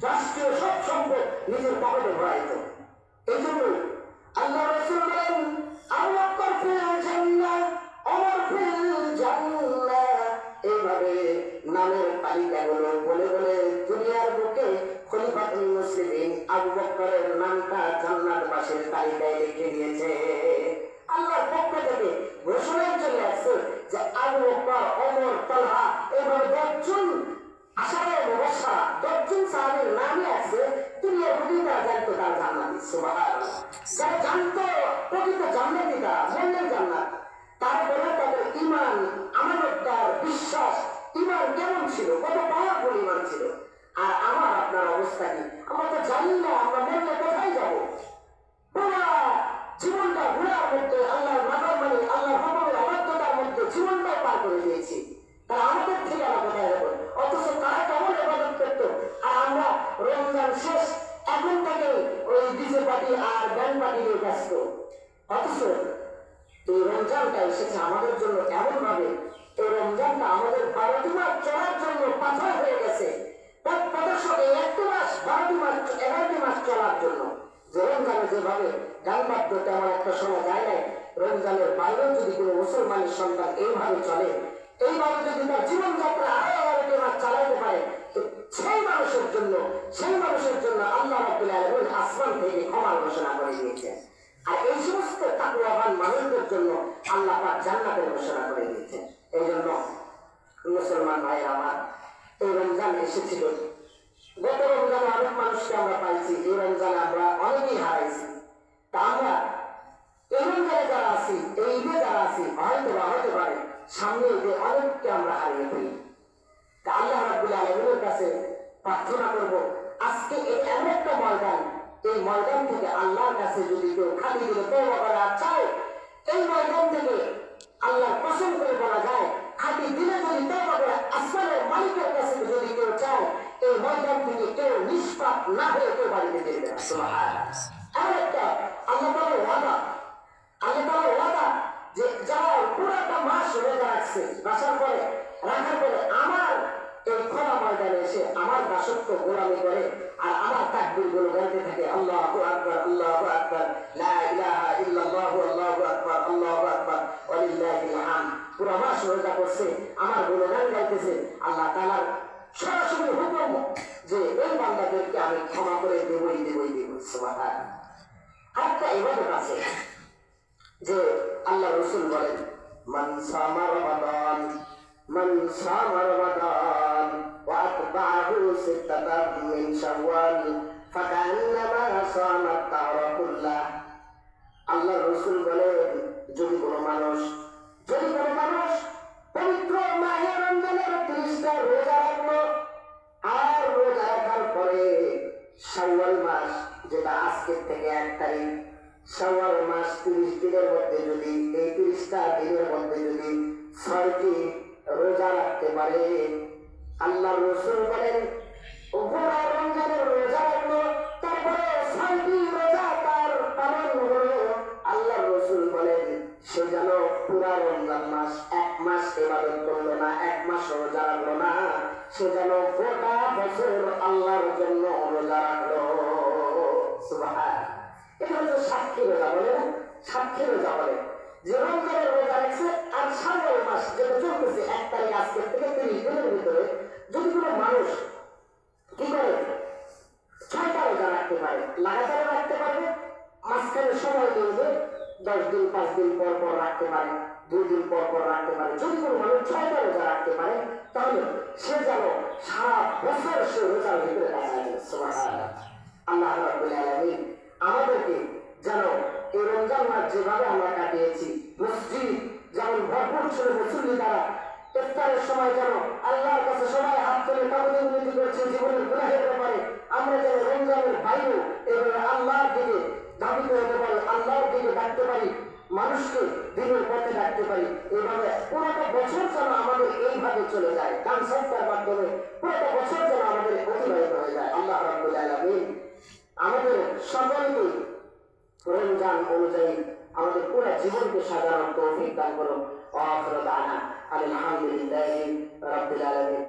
রাষ্ট্রীয় সব সম্পদ নিজের পকেটে ভরাইত। এই জন্য আল্লাহ রাসূল বলেন, আবু বকর ফিল জান্নাহ, ওমর ফিল জান্নাহ। এইভাবে নামের তালিকাগুলো বলে বলে দুনিয়ার বুকে খলিফাতুল মুসলিমিন আবু বকরের নামটা জান্নাতবাসীর তালিকায় লিখে দিয়েছে। আল্লাহর পক্ষ থেকে ঘোষণা চলে আসছে যে আবু বকর, ওমর, তালহা এইভাবে 10 জন আশারায়ে মুবাশশারা, 10 জন সাহাবীর নামে আছে দুনিয়ার বুকে তারা জানতো তারা জান্নাতি। সুবহানাল্লাহ। যারা জানতো প্রকৃত জান্নাতি তারা, মনের জান্নাত। তারপরে তাদের ঈমান, আমানতদার, বিশ্বাস, ঈমান কেমন ছিল, কত পাওয়ারফুল ঈমান ছিল। আর আমার আপনার অবস্থা কি? আমরা তো জানি না আমরা মরলে কোথায় যাবো। পুরা জীবনটা গুনার মধ্যে, আল্লাহর নাফরমানি, আল্লাহর হুকুমের অবাধ্যতার মধ্যে জীবনটাই পার করে দিয়েছি। তারা আমাদের থেকে আমরা কোথায় যাবো? অথচ তারা কেমন ইবাদত করতো, আর আমরা রমজান শেষ এখন থেকে ওই ডিজে পার্টি আর ব্যান্ড পার্টি নিয়ে ব্যস্ত। অথচ এই রমজানটা এসেছে আমাদের জন্য এমন ভাবে, এই রমজানটা আমাদের 12টি মাস চলার জন্য পাথর হয়ে গেছে। প্রদর্শনে 1 মাস 12টি মাস 11টি মাস চলার জন্য। যে রমজানে যেভাবে গান বাদ্য তেমন একটা শোনা যায় নাই, রমজানের বাইরেও যদি কোনো মুসলমানের সন্তান এইভাবে চলে, এইভাবে যদি তার জীবনযাত্রা আরো 11টি মাস চালাতে পারে, তো সেই মানুষের জন্য আল্লাহ রাব্বুল আলামিন আসমান থেকে ক্ষমার ঘোষণা করে দিয়েছেন। আর এই সমস্ত তাকওয়াবান মানুষদের জন্য আল্লাহ পাক জান্নাতের ঘোষণা করে দিয়েছেন। এই জন্য মুসলমান ভাইয়ের আমার, এই রমজান এসেছিল, গত রমজানে অনেক মানুষকে আমরা পাইছি, এই রমজানে আমরা অনেকেই হারাইছি। তা আমরা এই রমজানে যারা আছি, এই ঈদে যারা আছি, হয়তো বা হতে পারে সামনে ঈদে অনেককে আমরা হারিয়ে ফেলি। তা আল্লাহ রাব্বুল আলামিনের কাছে প্রার্থনা করব, আজকে এই এমন একটা ময়দান, এই ময়দান থেকে আল্লাহর কাছে যদি কেউ খালি দিলে তওবা করা চায়, এই ময়দান থেকে আল্লাহর কসম করে বলা যায়, খালি দিলে যদি তওবা করে আসমানের মালিকের কাছে যদি কেউ চায়, এই ময়দান থেকে কেউ নিষ্পাপ না হয়ে কেউ বাড়িতে যেতে পারে। সুবহানাল্লাহ। এমন একটা আল্লাহ তাআলার ওয়াদা যে যারা পুরোটা মাস রোজা রাখার পরে আমার এই খোলা ময়দানে এসে আমার দাসত্ব গোলামি করে আর আমার তাকবীর গুলো গাইতে থাকে, আল্লাহু আকবার, আল্লাহু আকবার, লা ইলাহা ইল্লাল্লাহু, আল্লাহু আকবার, আল্লাহু আকবার, ওয়ালিল্লাহিল হামদ। পুরো মাস রোজা করছে, আমার গুণগান গাইতেছে। আল্লাহ তাআলার সরাসরি হুকুম যে এই বান্দাদেরকে আমি ক্ষমা করে দেবই। সুবহানাল্লাহ। আরেকটা ইবাদত আছে যে আল্লাহ রাসূল বলেন, মান সামা রমাদান ওয়া আতবা'হু সিত্তাতান মিন শাওয়াল ফাকান্নামা সামা আত-তাহরা কুল্লাহ। আল্লাহ রাসূল বলেন, যদি কোনো মানুষ পবিত্র মাহে রমজানের 30টা রোজা রাখলো, আর রোজা রাখার পরে শাওয়াল মাস, যেটা আজকের থেকে 1 তারিখ, শাওয়াল মাস 30 দিনের মধ্যে যদি, এই 30টা দিনের মধ্যে যদি 6টি রোজা রাখতে পারে, আল্লাহ রাসূল বলেন পুরা রমজানের রোজা রাখলো, তারপরে 6টি রোজা তার পালন হলো, আল্লাহ রাসূল বলেন সে যেন পুরা রমজান মাস 1 মাস ইবাদত করলো না, 1 মাস রোজা রাখলো না, সে যেন গোটা বছর আল্লাহর জন্য রোজা রাখলো। সুবহানাল্লাহ। এটা হচ্ছে সাক্ষী রোজা বলে না, সাক্ষী রোজা বলে যে রমজানের রোজা রাখছে আর শাওয়াল মাস যেটা চলতেছে 1 তারিখ আজকের থেকে 30 দিনের ভিতরে যদি কোনো মানুষ কি করে 6টা রোজা রাখতে পারে, লাগাতার রাখতে পারবে, মাঝখানে সময় দিয়ে 10 দিন 5 দিন পর পর রাখতে পারে, 2 দিন পর পর রাখতে পারে, যদি কোনো মানুষ 6টা রোজা রাখতে পারে, তাহলে সে যেন সারা বছর সে রোজার ভিতরে দেখা যাবে। সুবহানাল্লাহ। আল্লাহ রাব্বুল আলামিন আমাদেরকে যেন এই রমজান মাস যেভাবে আমরা কাটিয়েছি, মসজিদ যেমন ভরপুর ছিল মুসল্লি দ্বারা, ইফতারের সময় যেন আল্লাহর কাছে সবাই হাত তুলে কামনা বিনতি করছে জীবনের গুনাহের ব্যাপারে, আমরা যেন রমজানের বাইরেও এভাবে আল্লাহর দিকে ধাবিত হতে পারি, আল্লাহর দিকে ডাকতে পারি, মানুষকে দিনের পথে ডাকতে পারি। এইভাবে পুরোটা বছর যেন আমাদের এইভাবে চলে যায়, গান সংস্থার মাধ্যমে পুরোটা বছর যেন আমাদের অতিবাহিত হয়ে যায়। আল্লাহ রাব্বুল আলামিন আমাদের সকলকে রমজান অনুযায়ী আমাদের পুরো জীবনকে সাজানোর তৌফিক দান করুন। ওয়া আখিরু দাওয়ানা আলহামদুলিল্লাহি রাব্বিল আলামিন।